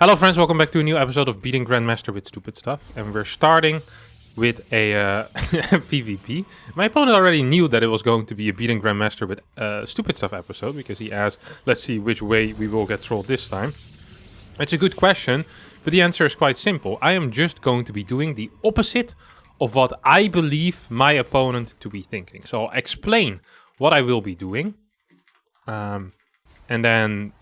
Hello friends, welcome back to a new episode of Beating Grandmaster with Stupid Stuff. And we're starting with a PvP. My opponent already knew that it was going to be a Beating Grandmaster with Stupid Stuff episode, because he asked, let's see which way we will get trolled this time. It's a good question, but the answer is quite simple. I am just going to be doing the opposite of what I believe my opponent to be thinking. So I'll explain what I will be doing. And then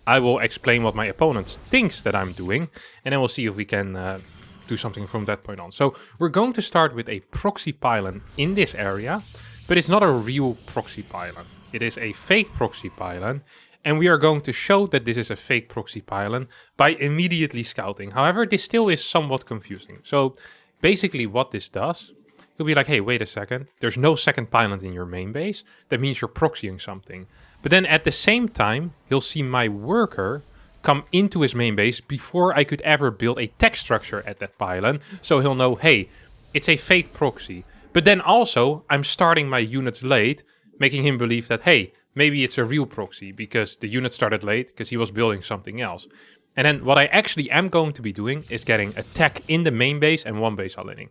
I will explain what my opponent thinks that I'm doing, and then we'll see if we can do something from that point on. So we're going to start with a proxy pylon in this area, but it's not a real proxy pylon. It is a fake proxy pylon, and we are going to show that this is a fake proxy pylon by immediately scouting. However, this still is somewhat confusing. So basically what this does, you'll be like, hey, wait a second, there's no second pylon in your main base. That means you're proxying something. But then at the same time, he'll see my worker come into his main base before I could ever build a text structure at that pylon. So he'll know, hey, it's a fake proxy. But then also, I'm starting my units late, making him believe that, hey, maybe it's a real proxy because the unit started late because he was building something else. And then what I actually am going to be doing is getting a tech in the main base and one base all-inning.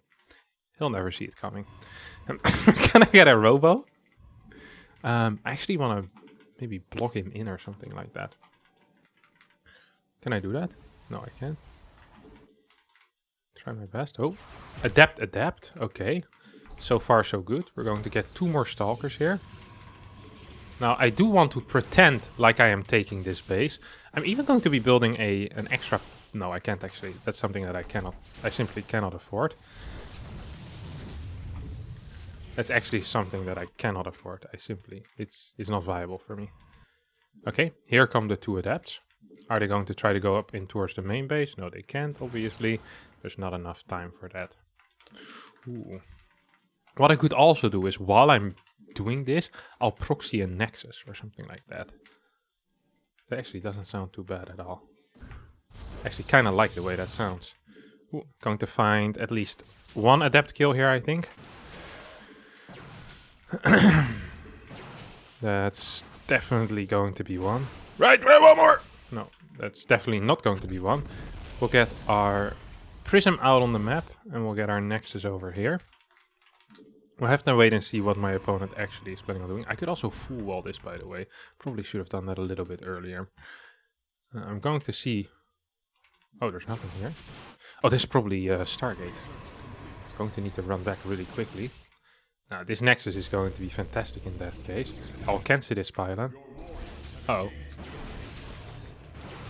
He'll never see it coming. Can I get a robo? I actually want to maybe block him in or something like that. Can I do that? No, I can't. Try my best. Oh, adapt. Okay. So far, so good. We're going to get 2 more stalkers here. Now, I do want to pretend like I am taking this base. I'm even going to be building an extra... No, I can't actually. That's something that I simply cannot afford. That's actually something that I cannot afford. It's not viable for me. Okay, here come the 2 adapts. Are they going to try to go up in towards the main base? No, they can't, obviously. There's not enough time for that. Ooh. What I could also do is, while I'm doing this, I'll proxy a Nexus or something like that. That actually doesn't sound too bad at all. Actually, kind of like the way that sounds. Ooh, going to find at least 1 adept kill here, I think. That's definitely going to be 1. Right, one more! No, that's definitely not going to be 1. We'll get our prism out on the map, and we'll get our Nexus over here. We'll have to wait and see what my opponent actually is planning on doing. I could also full wall this, by the way. Probably should have done that a little bit earlier. I'm going to see... Oh, there's nothing here. Oh, this is probably Stargate. Going to need to run back really quickly. Now, this Nexus is going to be fantastic in that case. I'll cancel this pylon. Uh-oh.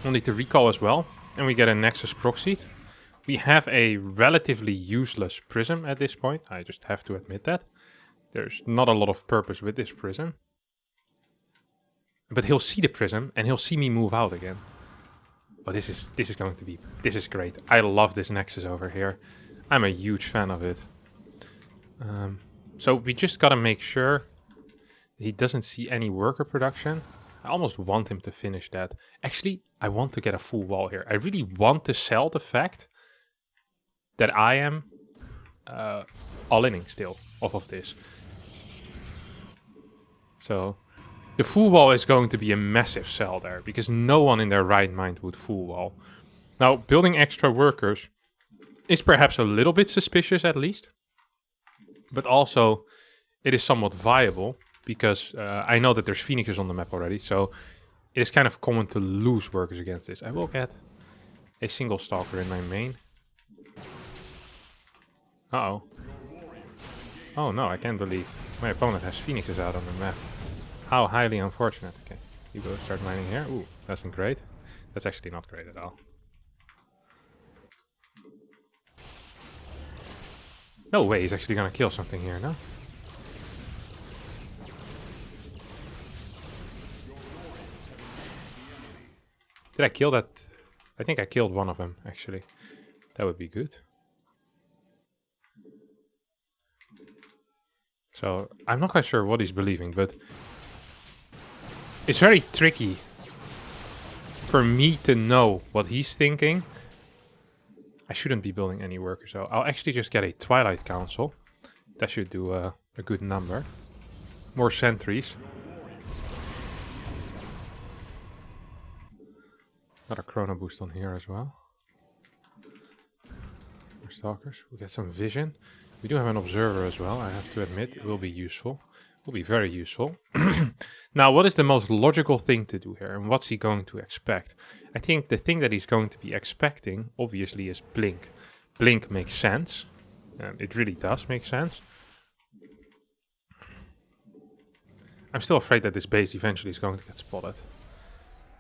We'll need to recall as well. And we get a Nexus proxied. We have a relatively useless prism at this point. I just have to admit that. There's not a lot of purpose with this prism. But he'll see the prism and he'll see me move out again. Oh, this is going to be... This is great. I love this Nexus over here. I'm a huge fan of it. So we just gotta make sure he doesn't see any worker production. I almost want him to finish that. Actually, I want to get a full wall here. I really want to sell the fact that I am all-inning still off of this. So the full wall is going to be a massive sell there, because no one in their right mind would full wall. Now, building extra workers is perhaps a little bit suspicious at least. But also, it is somewhat viable, because I know that there's Phoenixes on the map already, so it is kind of common to lose workers against this. I will get a single stalker in my main. Uh-oh. Oh no, I can't believe my opponent has Phoenixes out on the map. How highly unfortunate. Okay, you go start mining here. Ooh, that's not great. That's actually not great at all. No way, he's actually gonna kill something here, no? Did I kill that? I think I killed one of them, actually. That would be good. So, I'm not quite sure what he's believing, but... It's very tricky for me to know what he's thinking. I shouldn't be building any workers, so I'll actually just get a Twilight Council. That should do a good number. More sentries. Another chrono boost on here as well. More stalkers. We get some vision. We do have an observer as well, I have to admit. It will be useful. Will be very useful. Now, what is the most logical thing to do here? And what's he going to expect? I think the thing that he's going to be expecting, obviously, is Blink. Blink makes sense. It really does make sense. I'm still afraid that this base eventually is going to get spotted.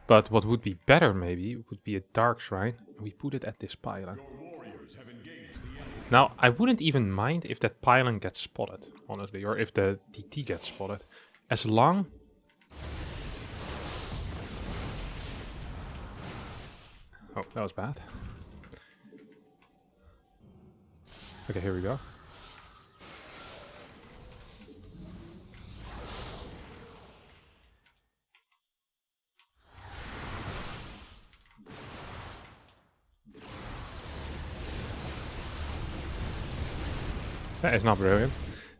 But what would be better, maybe, would be a Dark Shrine. And we put it at this pylon. Now, I wouldn't even mind if that pylon gets spotted, honestly, or if the DT gets spotted. As long... Oh, that was bad. Okay, here we go. That is not brilliant.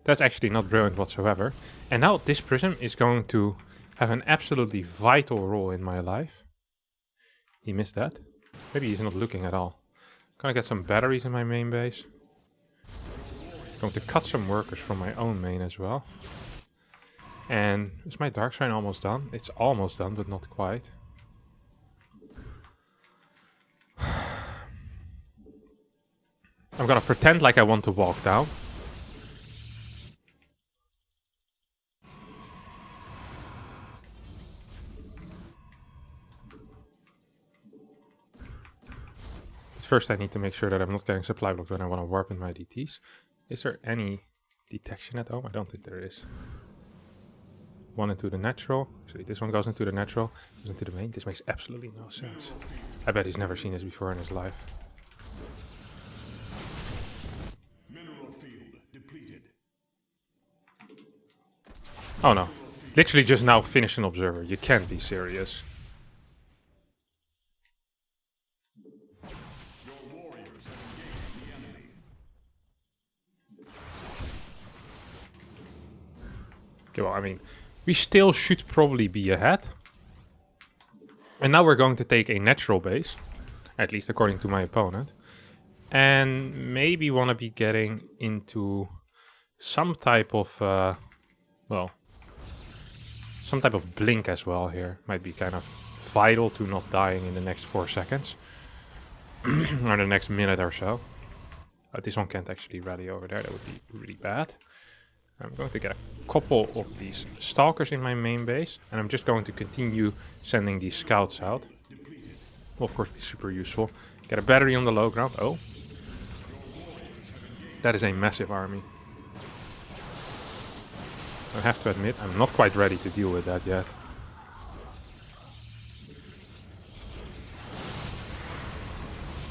That's actually not brilliant whatsoever. And now this prism is going to have an absolutely vital role in my life. He missed that. Maybe he's not looking at all. Gonna get some batteries in my main base. Going to cut some workers from my own main as well. And is my Dark Shrine almost done? It's almost done, but not quite. I'm gonna pretend like I want to walk down. First I need to make sure that I'm not getting supply blocked when I want to warp in my DTs. Is there any detection at home? I don't think there is. One into the natural. Actually, this one goes into the natural. Goes into the main. This makes absolutely no sense. I bet he's never seen this before in his life. Mineral field depleted. Oh no. Literally just now finished an observer. You can't be serious. Well, I mean, we still should probably be ahead. And now we're going to take a natural base, at least according to my opponent. And maybe want to be getting into some type of, well, some type of blink as well here. Might be kind of vital to not dying in the next 4 seconds. Or the next minute or so. This one can't actually rally over there, that would be really bad. I'm going to get a couple of these stalkers in my main base, and I'm just going to continue sending these scouts out. Will of course be super useful. Get a battery on the low ground. Oh. That is a massive army. I have to admit, I'm not quite ready to deal with that yet.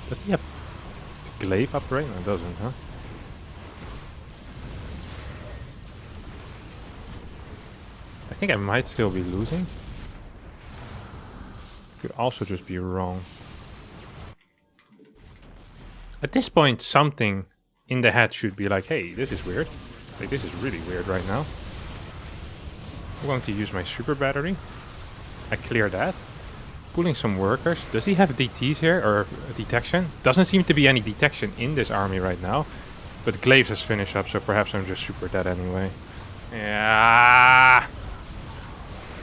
Does he have the glaive upgrade? No, it doesn't, huh? I think I might still be losing. Could also just be wrong. At this point, something in the head should be like, hey, this is weird. Like, this is really weird right now. I'm going to use my super battery. I clear that. Pulling some workers. Does he have DTs here, or detection? Doesn't seem to be any detection in this army right now. But glaives has finished up, so perhaps I'm just super dead anyway. Yeah.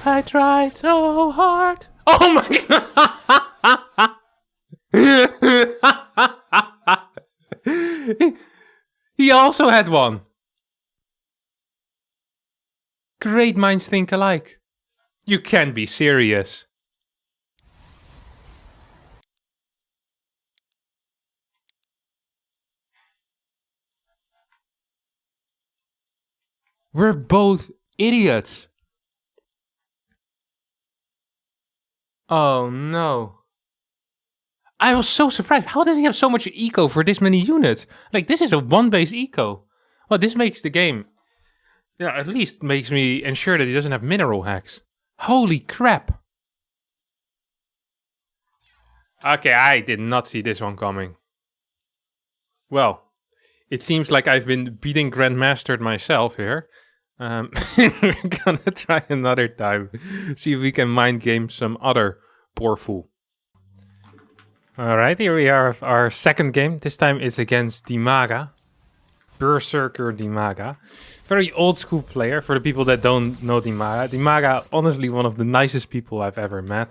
I tried so hard. Oh my god! He also had one. Great minds think alike. You can't be serious. We're both idiots. Oh no. I was so surprised. How does he have so much eco for this many units? Like, this is a one base eco. Well, this makes the game... Yeah, at least makes me ensure that he doesn't have mineral hacks. Holy crap. Okay, I did not see this one coming. Well, it seems like I've been beating GrandMastered myself here. We're gonna try another time. See if we can mind game some other poor fool. All right, here we are, our second game. This time it's against Dimaga, Berserker Dimaga. Very old school player. For the people that don't know Dimaga, Dimaga, honestly, one of the nicest people I've ever met.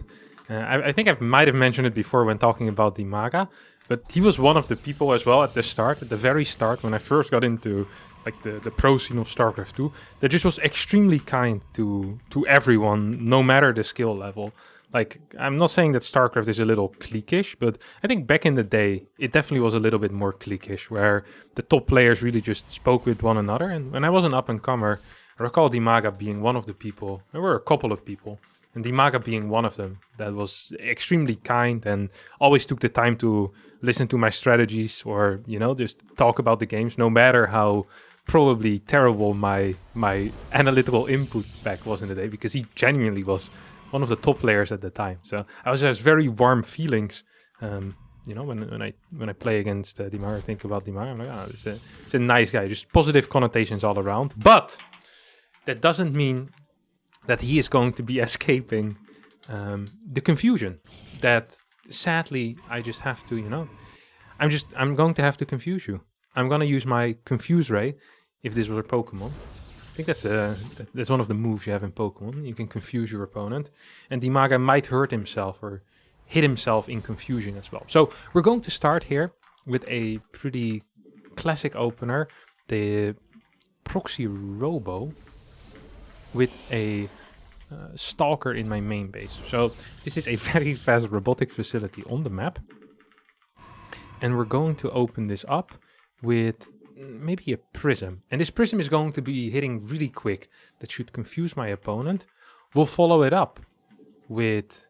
I think I might have mentioned it before when talking about Dimaga, but he was one of the people as well at the start, at the very start, when I first got into like the pro scene of StarCraft 2, that just was extremely kind to everyone, no matter the skill level. Like, I'm not saying that StarCraft is a little cliquish, but I think back in the day, it definitely was a little bit more cliquish, where the top players really just spoke with one another. And when I was an up-and-comer, I recall Dimaga being one of the people. There were a couple of people, and Dimaga being one of them, that was extremely kind and always took the time to listen to my strategies or, you know, just talk about the games, no matter how probably terrible my analytical input back was in the day, because he genuinely was one of the top players at the time. So I was just very warm feelings, you know, when I play against Dimaga, think about Dimaga, I'm like, oh, it's a nice guy, just positive connotations all around. But that doesn't mean that he is going to be escaping the confusion that sadly I just have to, you know, I'm going to have to confuse you. I'm going to use my Confuse Ray if this was a Pokemon. I think that's one of the moves you have in Pokemon. You can confuse your opponent. And Dimaga might hurt himself or hit himself in confusion as well. So we're going to start here with a pretty classic opener. The Proxy Robo with a Stalker in my main base. So this is a very fast robotic facility on the map. And we're going to open this up with maybe a Prism. And this Prism is going to be hitting really quick. That should confuse my opponent. We'll follow it up with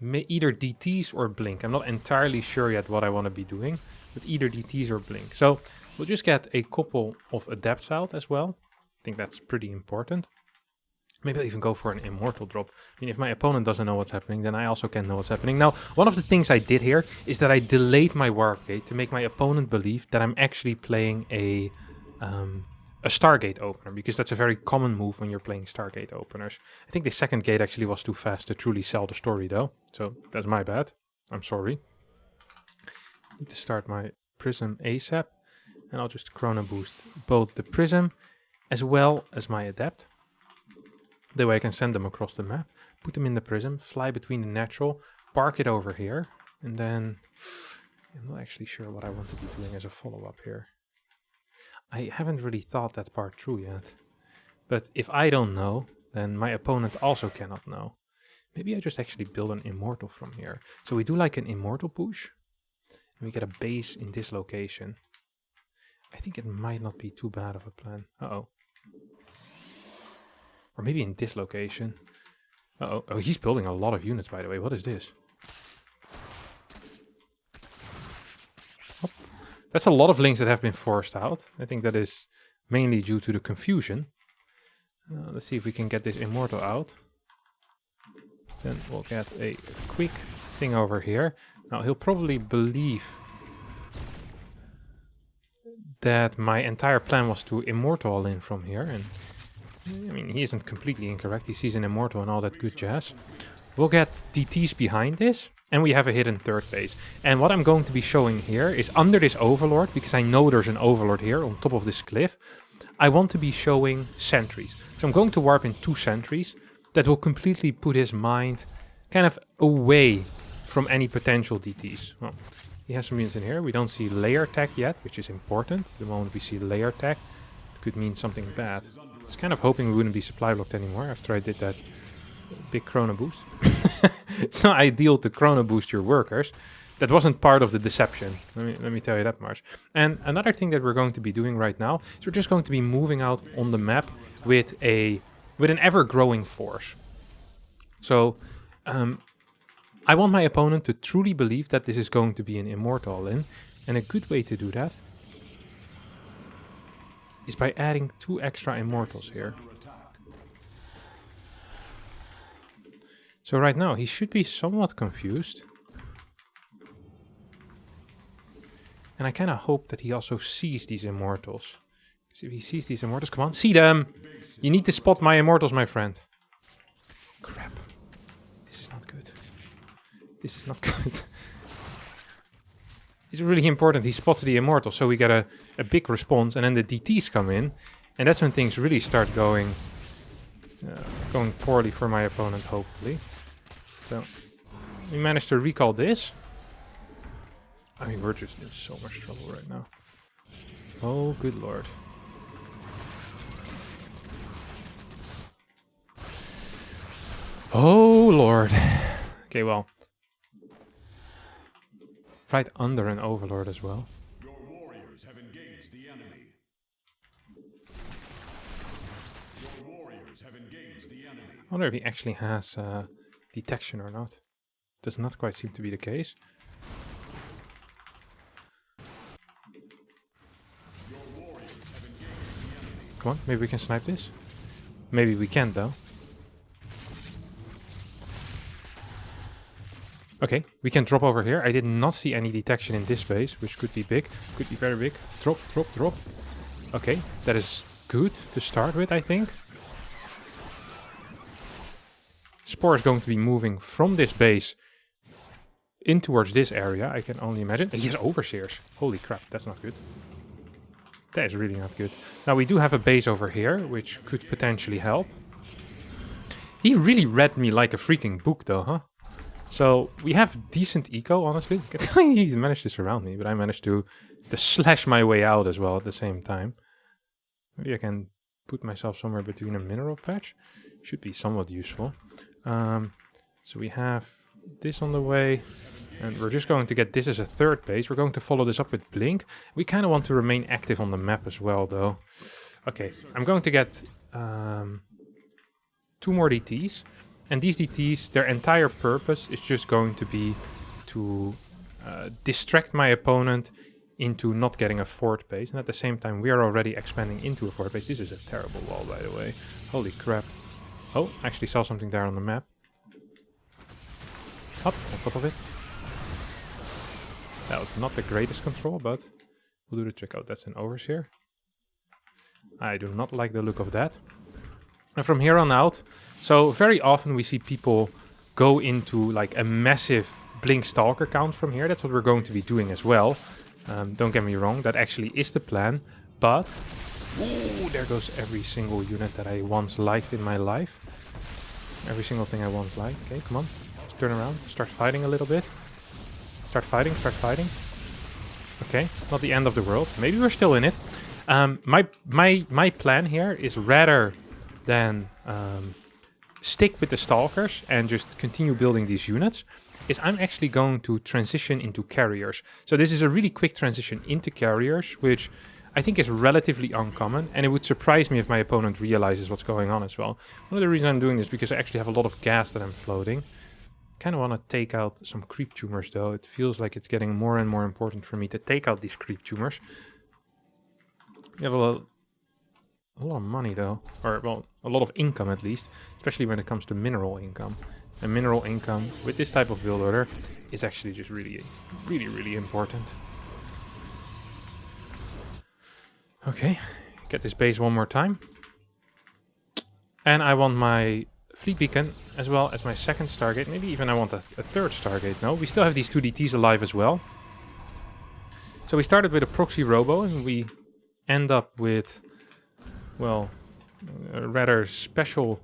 either DTs or Blink. I'm not entirely sure yet what I want to be doing, but either DTs or Blink. So we'll just get a couple of Adepts out as well. I think that's pretty important. Maybe I'll even go for an Immortal drop. I mean, if my opponent doesn't know what's happening, then I also can know what's happening. Now, one of the things I did here is that I delayed my Warp Gate to make my opponent believe that I'm actually playing a Stargate opener, because that's a very common move when you're playing Stargate openers. I think the second gate actually was too fast to truly sell the story, though. So that's my bad. I'm sorry. Need to start my Prism ASAP, and I'll just Chrono Boost both the Prism as well as my Adept. That way I can send them across the map, put them in the Prism, fly between the natural, park it over here, and then I'm not actually sure what I want to be doing as a follow-up here. I haven't really thought that part through yet. But if I don't know, then my opponent also cannot know. Maybe I just actually build an Immortal from here. So we do like an Immortal push, and we get a base in this location. I think it might not be too bad of a plan. Uh-oh. Or maybe in this location. Uh-oh. Oh, he's building a lot of units, by the way. What is this? Oh, that's a lot of links that have been forced out. I think that is mainly due to the confusion. Let's see if we can get this Immortal out. Then we'll get a quick thing over here. Now, he'll probably believe that my entire plan was to Immortal in from here, and I mean, he isn't completely incorrect. He sees an Immortal and all that good jazz. We'll get DTs behind this, and we have a hidden third base. And what I'm going to be showing here is under this Overlord, because I know there's an Overlord here on top of this cliff, I want to be showing sentries. So I'm going to warp in 2 sentries that will completely put his mind kind of away from any potential DTs. Well, he has some units in here. We don't see layer tech yet, which is important. The moment we see layer tech, it could mean something bad. I was kind of hoping we wouldn't be supply blocked anymore after I did that big Chrono Boost. It's not ideal to Chrono Boost your workers. That wasn't part of the deception, let me tell you that much. And another thing that we're going to be doing right now is we're just going to be moving out on the map with an ever-growing force. So I want my opponent to truly believe that this is going to be an Immortal in, and a good way to do that is by adding 2 extra Immortals here. So right now he should be somewhat confused. And I kind of hope that he also sees these Immortals. Because if he sees these Immortals, come on, see them! You need to spot my Immortals, my friend. Crap. This is not good. This is not good. is really important. He spots the Immortal, so we get a big response, and then the DTs come in, and that's when things really start going poorly for my opponent, hopefully. So we managed to recall this. I mean, we're just in so much trouble right now. Oh, good lord. Oh, lord. Okay, well. Right under an Overlord as well. Your warriors have engaged the enemy. Your warriors have engaged the enemy. I wonder if he actually has detection or not. Does not quite seem to be the case. Your warriors have engaged the enemy. Come on, maybe we can snipe this. Maybe we can't though. Okay, we can drop over here. I did not see any detection in this base, which could be big. Could be very big. Drop, drop, drop. Okay, that is good to start with, I think. Spore is going to be moving from this base in towards this area, I can only imagine. He has Overseers. Holy crap, that's not good. That is really not good. Now, we do have a base over here, which could potentially help. He really read me like a freaking book, though, huh? So, we have decent eco, honestly. He managed to surround me, but I managed to slash my way out as well at the same time. Maybe I can put myself somewhere between a mineral patch. Should be somewhat useful. So we have this on the way, and we're just going to get this as a third base. We're going to follow this up with Blink. We kind of want to remain active on the map as well, though. Okay, I'm going to get 2 more DTs. And these DTs, their entire purpose is just going to be to distract my opponent into not getting a fort base. And at the same time, we are already expanding into a fort base. This is a terrible wall, by the way. Holy crap. Oh, actually saw something there on the map. Up on top of it. That was not the greatest control, but we'll do the trick. Oh, that's an Overseer. I do not like the look of that. And from here on out, so very often we see people go into like a massive Blink Stalker count from here. That's what we're going to be doing as well. Don't get me wrong, that actually is the plan. But, ooh, there goes every single unit that I once liked in my life. Every single thing I once liked. Okay, come on. Let's turn around. Start fighting a little bit. Start fighting, start fighting. Okay, not the end of the world. Maybe we're still in it. My plan here is rather than stick with the Stalkers and just continue building these units, is I'm actually going to transition into carriers. So this is a really quick transition into carriers, which I think is relatively uncommon, and it would surprise me if my opponent realizes what's going on as well. One of the reasons I'm doing this is because I actually have a lot of gas that I'm floating. Kind of want to take out some creep tumors though. It feels like it's getting more and more important for me to take out these creep tumors. We have a lot of money though, or well, a lot of income at least, especially when it comes to mineral income. And mineral income with this type of build order is actually just really, really important. Okay, get this base one more time. And I want my fleet beacon as well as my second Stargate. Maybe even I want a third Stargate. No, we still have these 2 DTs alive as well. So we started with a proxy robo and we end up with, well, a rather special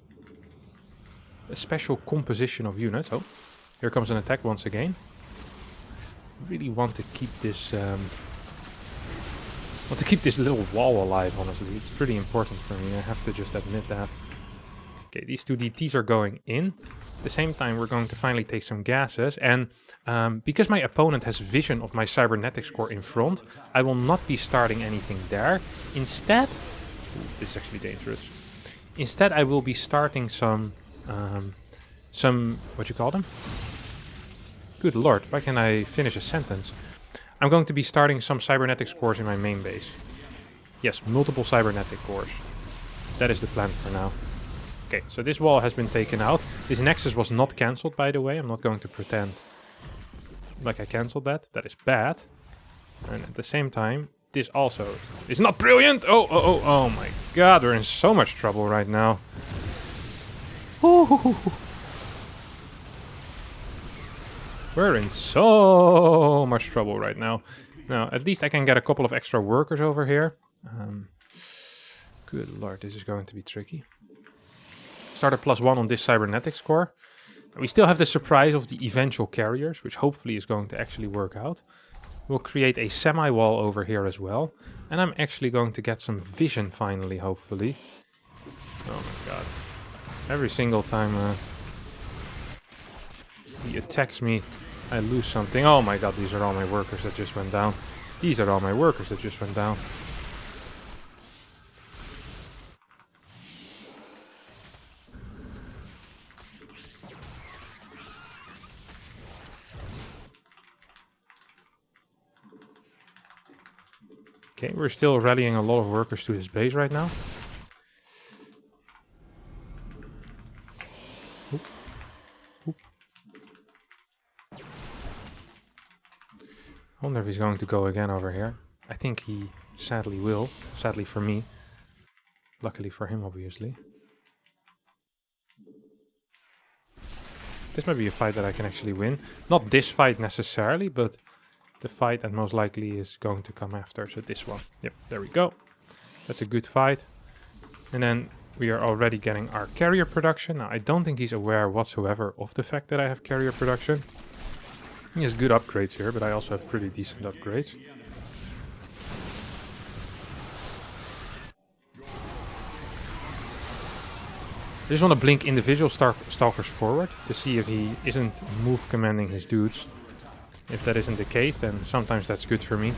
composition of units. Oh, here comes an attack once again. Really want to keep this little wall alive, honestly. It's pretty important for me, I have to just admit that. Okay, these 2 DTs are going in. At the same time, we're going to finally take some gases. And because my opponent has vision of my cybernetics core in front, I will not be starting anything there. Instead, ooh, this is actually dangerous. Instead, I will be starting some what you call them? Good lord, why can't I finish a sentence? I'm going to be starting some cybernetics cores in my main base. Yes, multiple cybernetic cores. That is the plan for now. Okay, so this wall has been taken out. This nexus was not cancelled, by the way. I'm not going to pretend like I cancelled that. That is bad. And at the same time, this also is not brilliant. Oh my god, we're in so much trouble right now. Ooh. We're in so much trouble right now. Now, at least I can get a couple of extra workers over here. Good lord, this is going to be tricky. Starter +1 on this cybernetics core. We still have the surprise of the eventual carriers, which hopefully is going to actually work out. We'll create a semi-wall over here as well. And I'm actually going to get some vision finally, hopefully. Oh my god. Every single time he attacks me, I lose something. Oh my god, these are all my workers that just went down. These are all my workers that just went down. Okay, we're still rallying a lot of workers to his base right now. Oop. Oop. I wonder if he's going to go again over here. I think he sadly will. Sadly for me. Luckily for him, obviously. This might be a fight that I can actually win. Not this fight necessarily, but the fight that most likely is going to come after. So this one. Yep, there we go. That's a good fight. And then we are already getting our carrier production. Now, I don't think he's aware whatsoever of the fact that I have carrier production. He has good upgrades here, but I also have pretty decent upgrades. I just want to blink individual stalkers forward to see if he isn't move commanding his dudes. If that isn't the case, then sometimes that's good for me.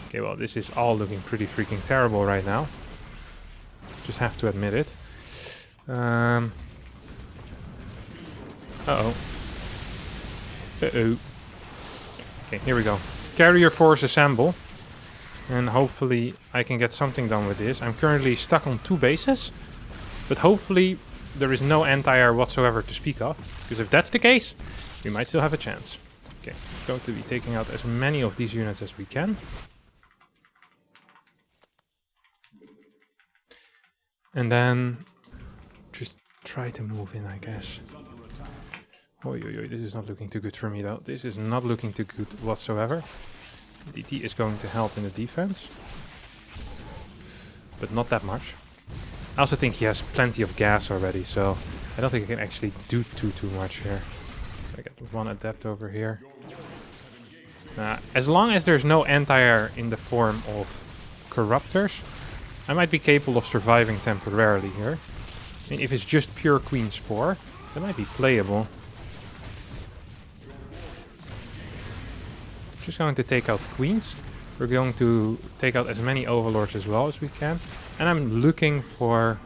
Okay, well, this is all looking pretty freaking terrible right now. Just have to admit it. Uh-oh. Uh-oh. Okay, here we go. Carrier force assemble. And hopefully I can get something done with this. I'm currently stuck on 2 bases. But hopefully there is no anti-air whatsoever to speak of. Because if that's the case, we might still have a chance. Okay, we're going to be taking out as many of these units as we can. And then just try to move in, I guess. Oi, this is not looking too good for me though. This is not looking too good whatsoever. DT is going to help in the defense. But not that much. I also think he has plenty of gas already, so I don't think I can actually do too much here. I get 1 adept over here. As long as there's no anti-air in the form of corruptors, I might be capable of surviving temporarily here. I mean, if it's just pure Queen Spore, that might be playable. Just going to take out Queens. We're going to take out as many Overlords as well as we can. And I'm looking for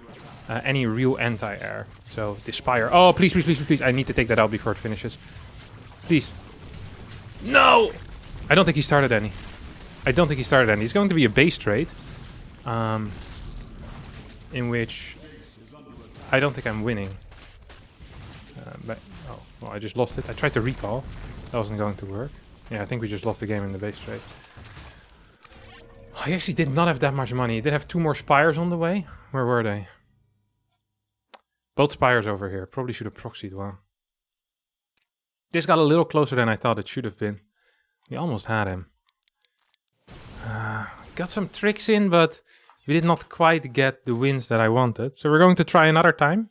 any real anti-air. So, the Spire. Oh, please, please, please, please. I need to take that out before it finishes. Please. No! I don't think he started any. I don't think he started any. It's going to be a base trade. In which I don't think I'm winning. But, oh, well, I just lost it. I tried to recall. That wasn't going to work. Yeah, I think we just lost the game in the base trade. I actually did not have that much money. I did have 2 more Spires on the way. Where were they? Both Spires over here. Probably should have proxied one. This got a little closer than I thought it should have been. We almost had him. Got some tricks in, but we did not quite get the wins that I wanted. So we're going to try another time.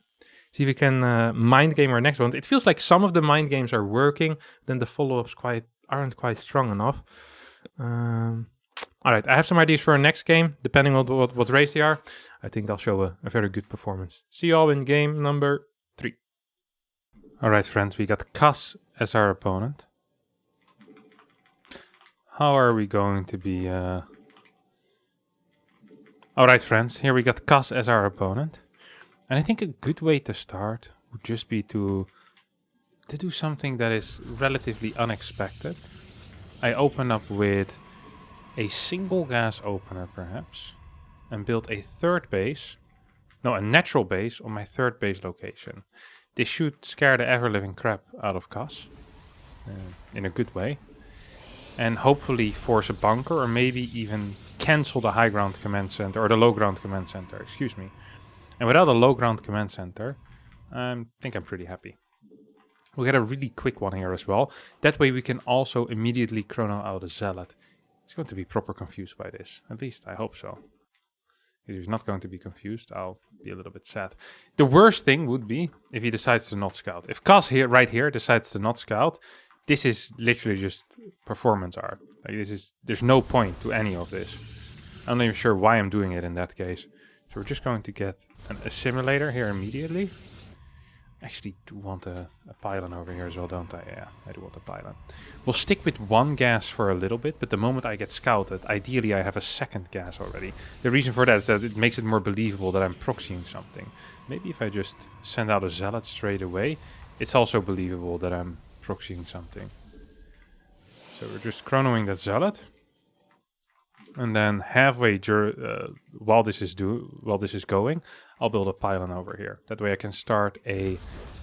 See if we can mind game our next one. It feels like some of the mind games are working. Then the follow-ups aren't quite strong enough. Alright, I have some ideas for our next game. Depending on what race they are, I think I'll show a very good performance. See you all in game number 3. Alright friends, we got Kas as our opponent. How are we going to be... Alright friends, here we got Kas as our opponent. And I think a good way to start would just be to do something that is relatively unexpected. I open up with a single gas opener perhaps, and build a a natural base on my 3rd base location. This should scare the ever-living crap out of Kas, in a good way, and hopefully force a bunker, or maybe even cancel the high ground command center, or the low ground command center, excuse me. And without a low ground command center, I think I'm pretty happy. We'll get a really quick one here as well. That way we can also immediately chrono out a Zealot. He's going to be proper confused by this. At least I hope so. If he's not going to be confused, I'll be a little bit sad. The worst thing would be if he decides to not scout. If Kaz here, right here, decides to not scout, this is literally just performance art. Like there's no point to any of this. I'm not even sure why I'm doing it in that case. So we're just going to get an assimilator here immediately. I actually do want a pylon over here as well, don't I? Yeah, I do want a pylon. We'll stick with one gas for a little bit, but the moment I get scouted, ideally I have a second gas already. The reason for that is that it makes it more believable that I'm proxying something. Maybe if I just send out a Zealot straight away, it's also believable that I'm proxying something. So we're just chronoing that Zealot. And then halfway while this is going, I'll build a pylon over here. That way I can start an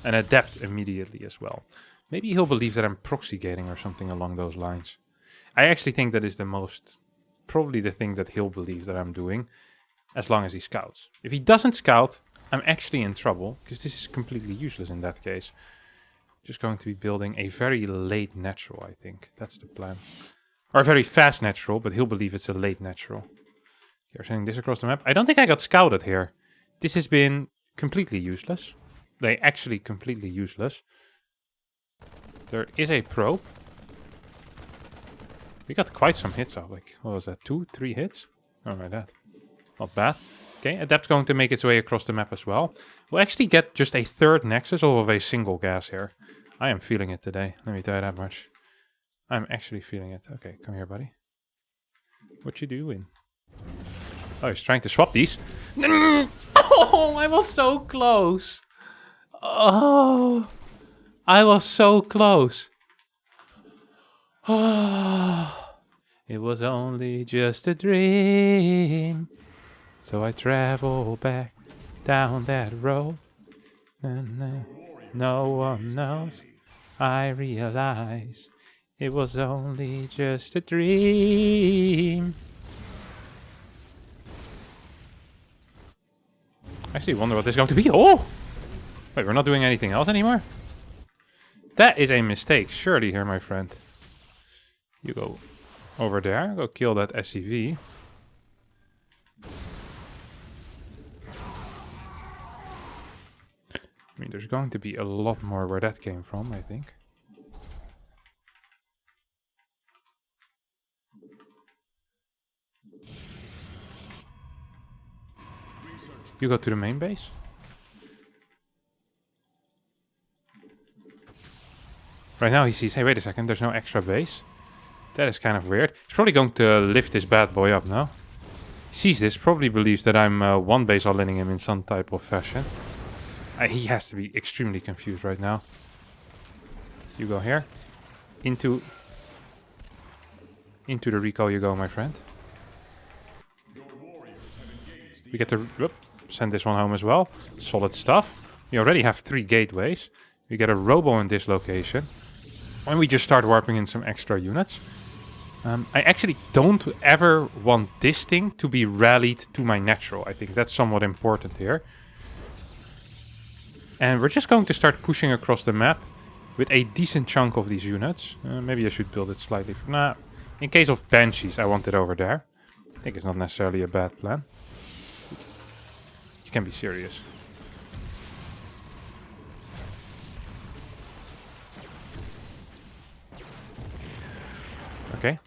adept immediately as well. Maybe he'll believe that I'm proxy gating or something along those lines. I actually think that is probably the thing that he'll believe that I'm doing, as long as he scouts. If he doesn't scout, I'm actually in trouble, because this is completely useless in that case. Just going to be building a very late natural, I think. That's the plan. Or a very fast natural, but he'll believe it's a late natural. You're sending this across the map. I don't think I got scouted here. This has been completely useless. Like, actually completely useless. There is a probe. We got quite some hits off. Like, what was that? 2, 3 hits? Oh, like that. Not bad. Okay, Adept's going to make its way across the map as well. We'll actually get just a third nexus of a single gas here. I am feeling it today. Let me tell you that much. I'm actually feeling it. Okay, come here, buddy. What you doing? Oh, he's trying to swap these. Oh, I was so close. Oh, I was so close. Oh, it was only just a dream. So I travel back down that road. No one knows. I realize it was only just a dream. I actually wonder what this is going to be. Oh! Wait, we're not doing anything else anymore? That is a mistake, surely here, my friend. You go over there, go kill that SCV. I mean, there's going to be a lot more where that came from, I think. You go to the main base. Right now he sees, hey, wait a second, there's no extra base. That is kind of weird. He's probably going to lift this bad boy up now. He sees this, probably believes that I'm one base all-inning him in some type of fashion. He has to be extremely confused right now. You go here. Into the recall you go, my friend. We get to whoop, send this one home as well. Solid stuff. We already have 3 gateways. We get a robo in this location. And we just start warping in some extra units. I actually don't ever want this thing to be rallied to my natural. I think that's somewhat important here. And we're just going to start pushing across the map with a decent chunk of these units. Maybe I should build it slightly. Nah, in case of Banshees, I want it over there. I think it's not necessarily a bad plan. You can be serious. Okay.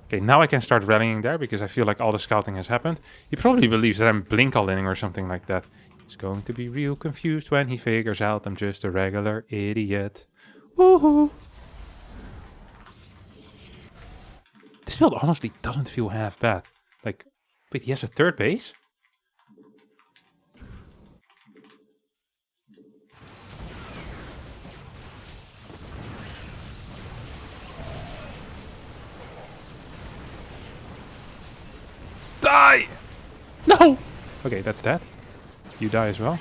Okay, now I can start rallying there because I feel like all the scouting has happened. He probably believes that I'm blink all-inning or something like that. He's going to be real confused when he figures out I'm just a regular idiot. Woohoo! This build honestly doesn't feel half bad. Like, wait, he has a third base? Die! No! Okay, that's that. You die as well.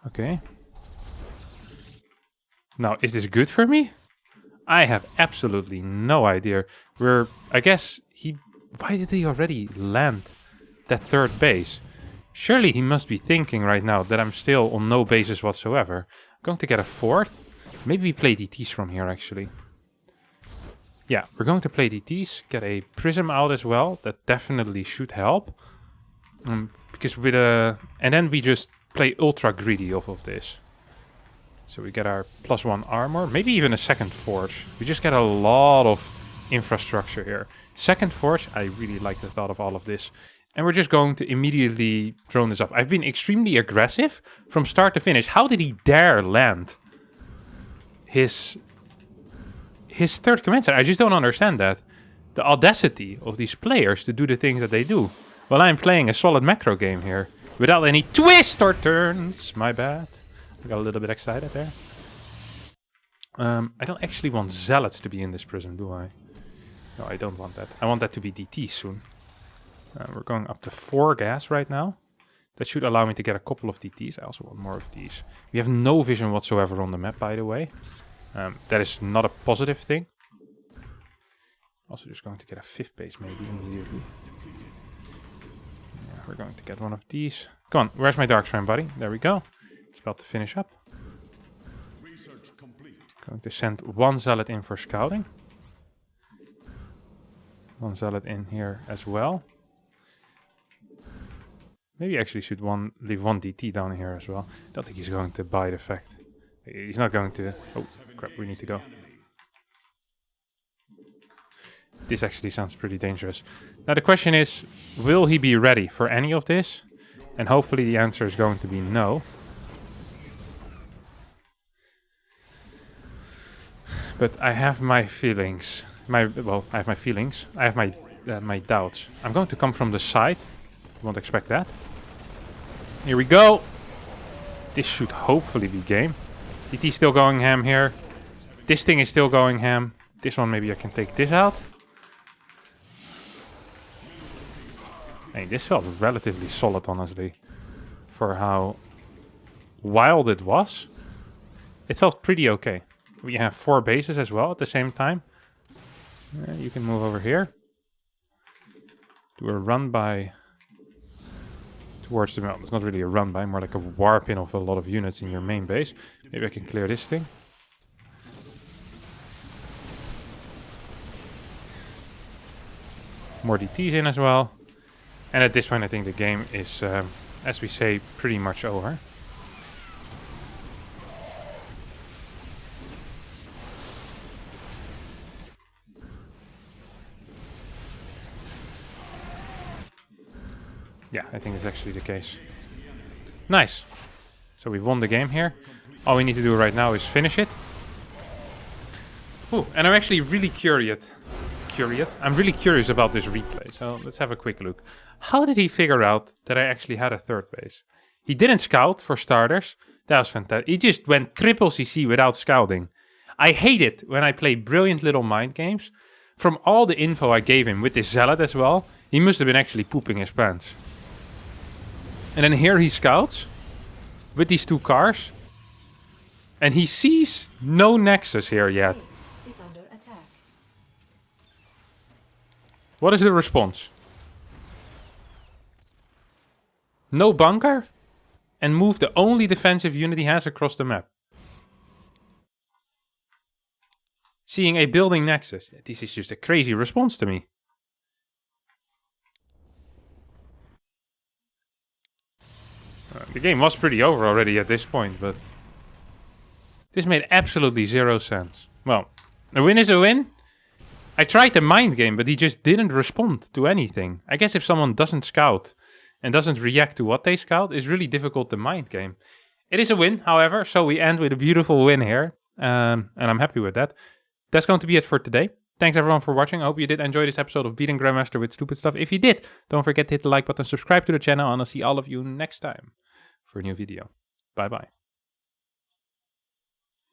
Okay. Now, is this good for me? I have absolutely no idea. I guess why did he already land that third base? Surely he must be thinking right now that I'm still on no basis whatsoever. I'm going to get a fourth. Maybe we play DTs from here, actually. Yeah, we're going to play DTs. Get a prism out as well. That definitely should help. Because with a... And then we just play ultra greedy off of this. So we get our +1 armor. Maybe even a second forge. We just get a lot of infrastructure here. Second forge, I really like the thought of all of this. And we're just going to immediately drone this up. I've been extremely aggressive from start to finish. How did he dare land his third command center? I just don't understand that. The audacity of these players to do the things that they do. Well, I'm playing a solid macro game here. Without any twists or turns. My bad. I got a little bit excited there. I don't actually want zealots to be in this prison, do I? No, I don't want that. I want that to be DT soon. We're going up to 4 gas right now. That should allow me to get a couple of DTs. I also want more of these. We have no vision whatsoever on the map, by the way. That is not a positive thing. Also just going to get a 5th base maybe immediately. Yeah, we're going to get one of these. Come on, where's my dark shrine, buddy? There we go. It's about to finish up. Research complete. Going to send 1 zealot in for scouting. 1 zealot in here as well. Maybe actually should leave 1 DT down here as well. Don't think he's going to buy the fact. He's not going to... Oh, crap, we need to go. This actually sounds pretty dangerous. Now the question is, will he be ready for any of this? And hopefully the answer is going to be no. But I have my feelings. Well, I have my feelings. I have my doubts. I'm going to come from the side. Won't expect that. Here we go. This should hopefully be game. DT still going ham here. This thing is still going ham. This one, maybe I can take this out. Hey, this felt relatively solid, honestly. For how wild it was. It felt pretty okay. We have 4 bases as well at the same time. You can move over here. Do a run by towards the mountain. It's not really a run by, more like a warp in of a lot of units in your main base. Maybe I can clear this thing. More DTs in as well. And at this point I think the game is, as we say, pretty much over. Yeah, I think it's actually the case. Nice. So we've won the game here. All we need to do right now is finish it. Ooh, and I'm actually really curious. I'm really curious about this replay. So let's have a quick look. How did he figure out that I actually had a 3rd base? He didn't scout, for starters. That was fantastic. He just went triple CC without scouting. I hate it when I play brilliant little mind games. From all the info I gave him with this zealot as well, he must have been actually pooping his pants. And then here he scouts with these 2 cars. And he sees no nexus here yet. Is under attack. What is the response? No bunker? And move the only defensive unit he has across the map. Seeing a building nexus. This is just a crazy response to me. The game was pretty over already at this point, but this made absolutely 0 sense. Well, a win is a win. I tried the mind game, but he just didn't respond to anything. I guess if someone doesn't scout and doesn't react to what they scout, it's really difficult to mind game. It is a win, however, so we end with a beautiful win here, and I'm happy with that. That's going to be it for today. Thanks everyone for watching. I hope you did enjoy this episode of Beating Grandmaster with Stupid Stuff. If you did, don't forget to hit the like button, subscribe to the channel, and I'll see all of you next time for a new video. Bye bye.